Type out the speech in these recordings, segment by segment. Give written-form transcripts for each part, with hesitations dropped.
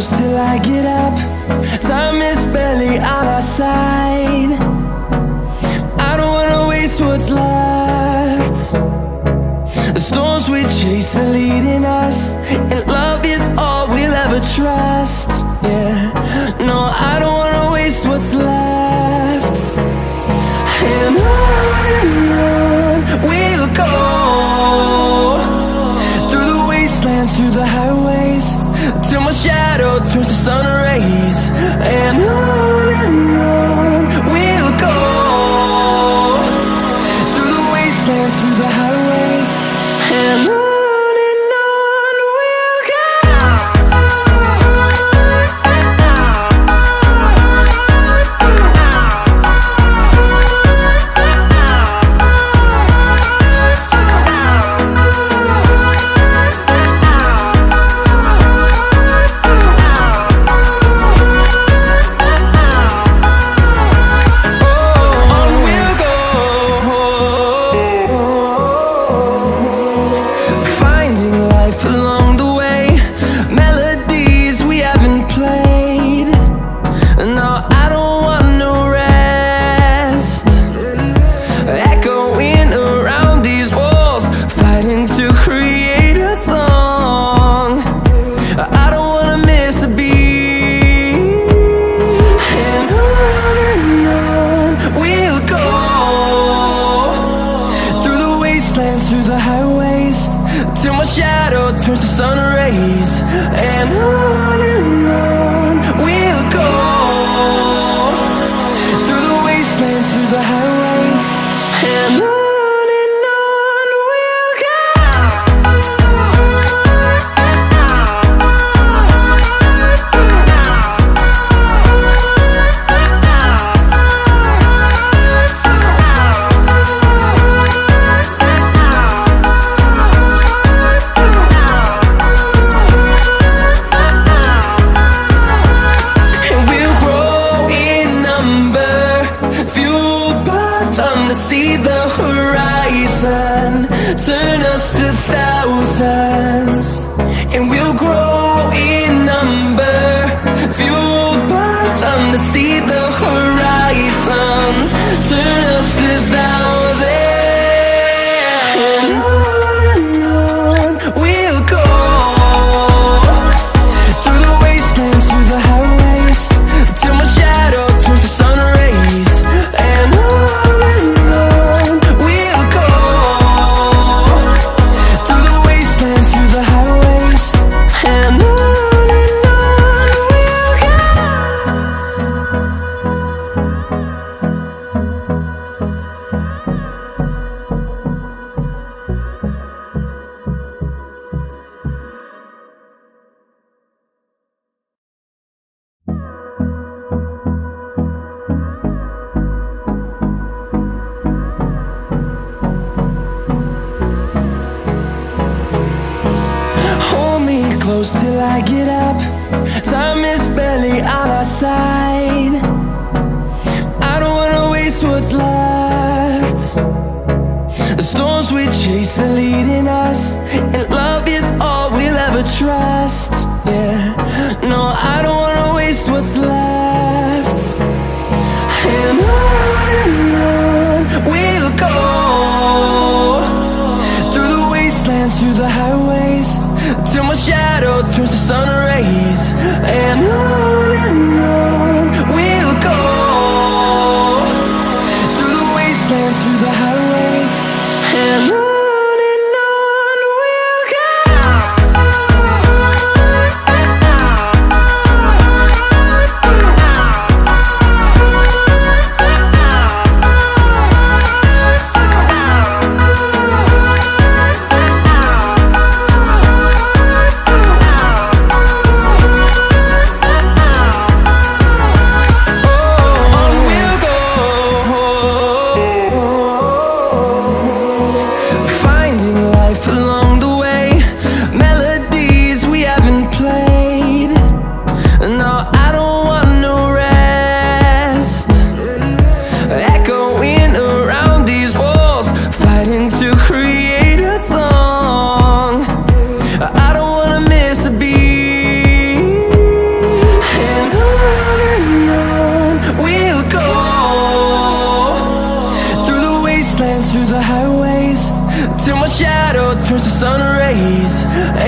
close till I get up. Time is barely on our side. I don't wanna waste what's left. The storms we chase are leading us, and love is all we'll ever trust. Yeah, no, I don't wanna waste what's left. And on we'll go, through the wastelands, through the highways, till my shadow turns to sun rays. And on we'll go, through the wastelands, through the highways, and on we'll go. Through the highways, till my shadow turns to sun rays. And on we'll go, through the wastelands, through the highways, and on we'll go. And on we'll go. And on see the horizon, turn us to thousands, and we'll grow in number, fueled by them to see the horizon, turn us to thousands. And on we'll go, through the wastelands, through the highways, till my shadow turns to sun rays. And close till I get up. Time is barely on our side. I don't wanna waste what's left. The storms we chase are leading us, and love is all we'll ever trust. Yeah, no, I don't wanna waste what's left. And on we'll go, through the wastelands, through the highways, till my shadow turns to sun rays. And on we'll go, through the wastelands, through the highways, and on we'll go. till my shadow turns to sun rays.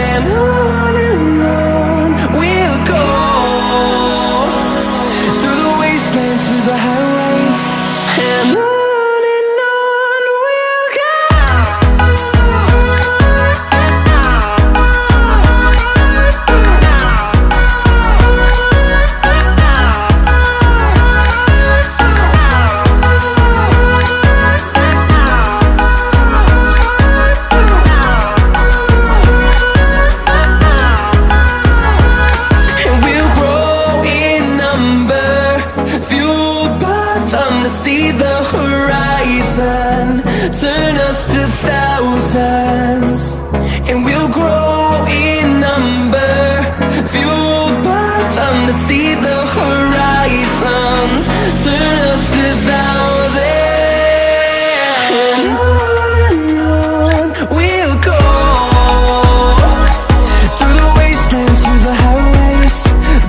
And on we'll go, through the wastelands, through the highways, and on we'll go. See the horizon turn us to thousands, and we'll grow in number, fueled by them to see the horizon turn us to thousands. And on we'll go, through the wastelands, through the highways,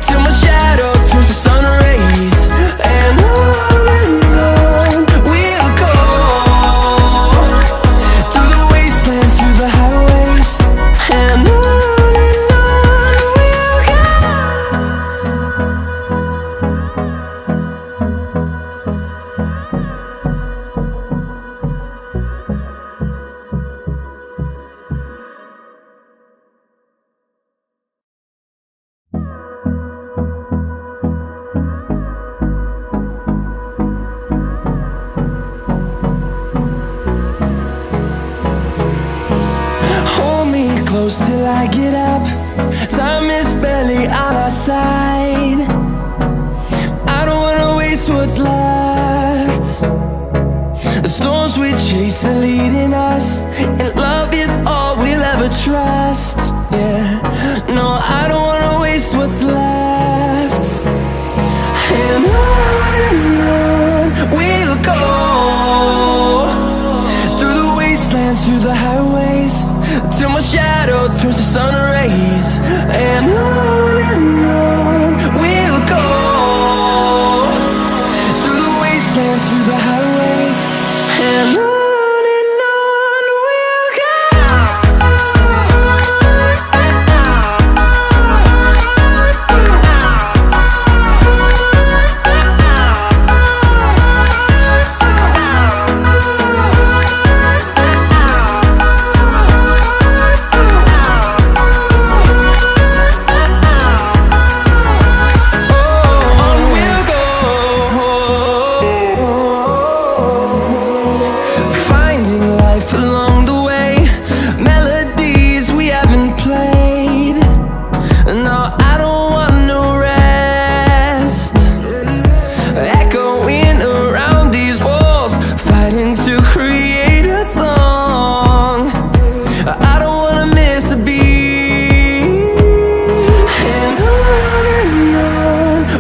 till my shadow turns to sun rays. And close till I get up. Time is barely on our side. I don't wanna waste what's left. The storms we chase are leading us, and love is all we'll ever trust. Yeah, no, I don't wanna waste what's left. And on we'll go, through the wastelands, through the highways, till my shadow turns to sun rays. And on we'll go, through the wastelands, through the highways, and on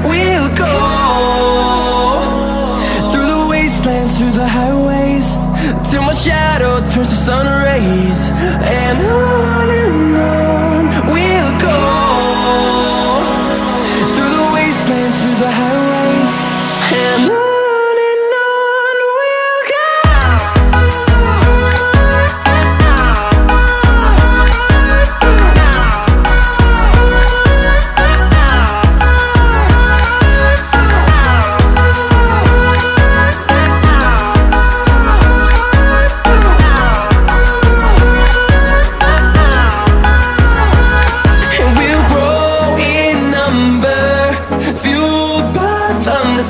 we'll go. Through the highways, till my shadow turns to sun rays. And on we'll go, through the wastelands, through the highways, and on we'll go.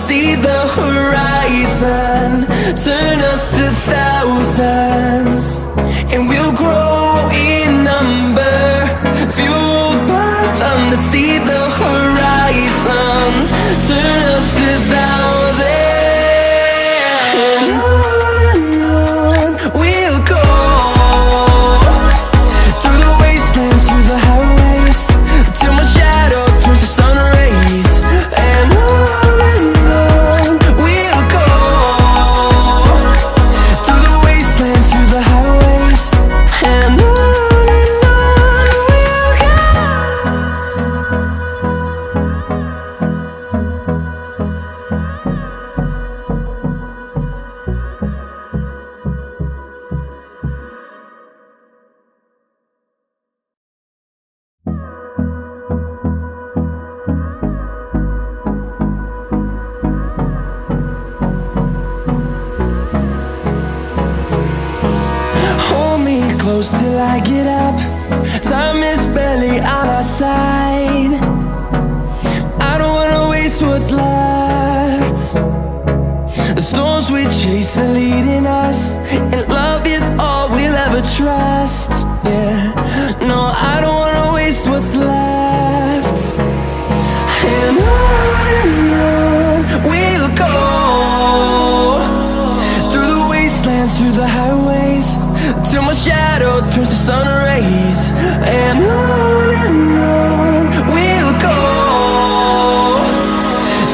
See the horizon turn us to thousands, and we'll grow in number, fueled by them to see the horizon turn us to thousands. And on we'll go, through the wastelands, through the highways, till my shadow turns to sun rays. And we'll go, through the wastelands, close till I get up. Time is barely on our side. I don't wanna waste what's left. The storms we chase are leading us, and love is all we'll ever trust. Yeah, no, I don't wanna waste what's left. And on we'll go, through the wastelands, through the highways, till my shadow turns to sun rays. And on we'll go,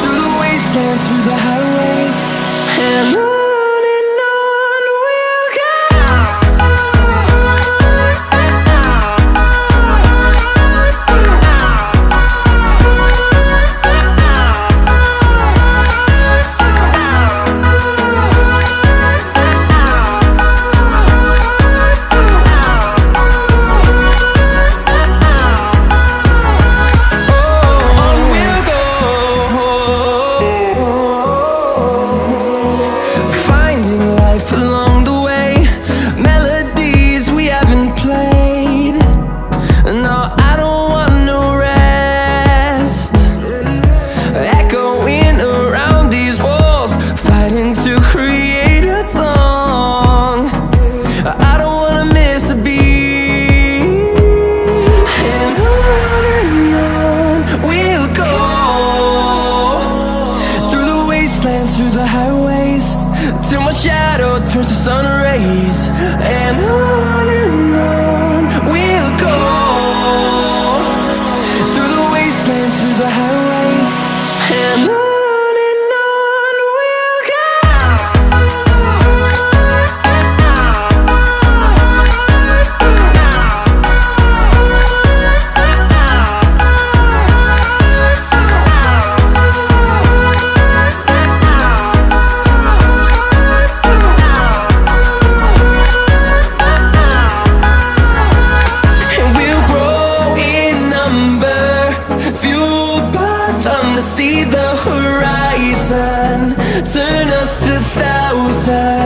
through the wastelands, through the highways, and on we'll go. Through the highways, till my shadow turns to sun rays. And on we'll go, through the wastelands, through the highways, and on we'll go. See the horizon turn us to thousands.